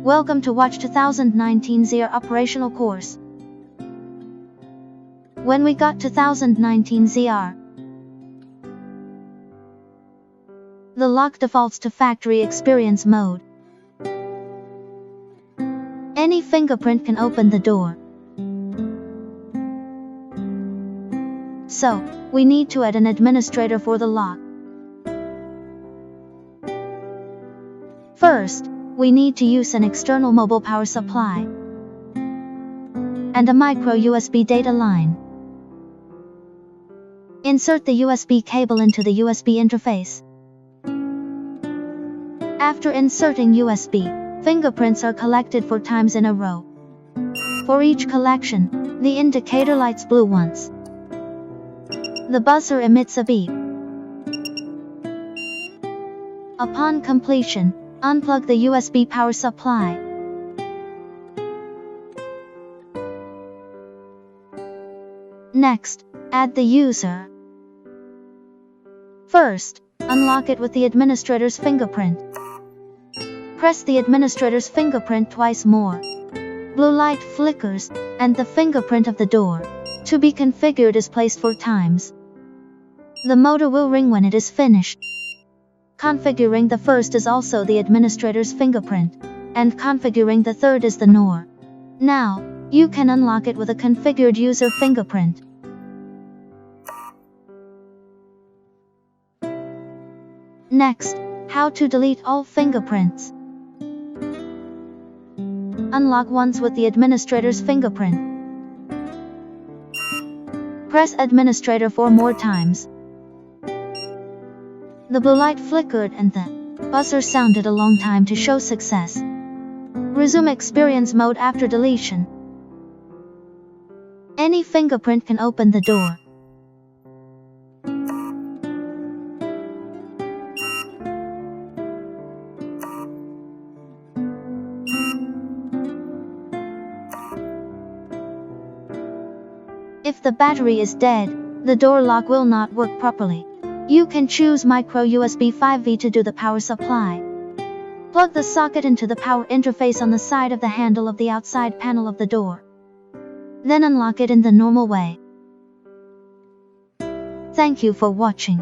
Welcome to Wechat 2019 ZR operational course. When we got 2019 ZR, the lock defaults to factory experience mode. Any fingerprint can open the door. So, we need to add an administrator for the lock. First, we need to use an external mobile power supply and a micro USB data line. Insert the USB cable into the USB interface. After inserting USB, fingerprints are collected 4 times in a row. For each collection, the indicator lights blue once. The buzzer emits a beep. Upon completion, unplug the USB power supply. Next, add the user. First, unlock it with the administrator's fingerprint. Press the administrator's fingerprint twice more. Blue light flickers, and the fingerprint of the door, to be configured, is placed 4 times. The motor will ring when it is finished. Configuring the first is also the administrator's fingerprint, and configuring the third is the NOR. Now, you can unlock it with a configured user fingerprint. Next, how to delete all fingerprints. Unlock once with the administrator's fingerprint. Press administrator 4 more times. The blue light flickered and the buzzer sounded a long time to show success. Resume experience mode after deletion. Any fingerprint can open the door. If the battery is dead, the door lock will not work properly. You can choose micro USB 5V to do the power supply. Plug the socket into the power interface on the side of the handle of the outside panel of the door. Then unlock it in the normal way. Thank you for watching.